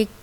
1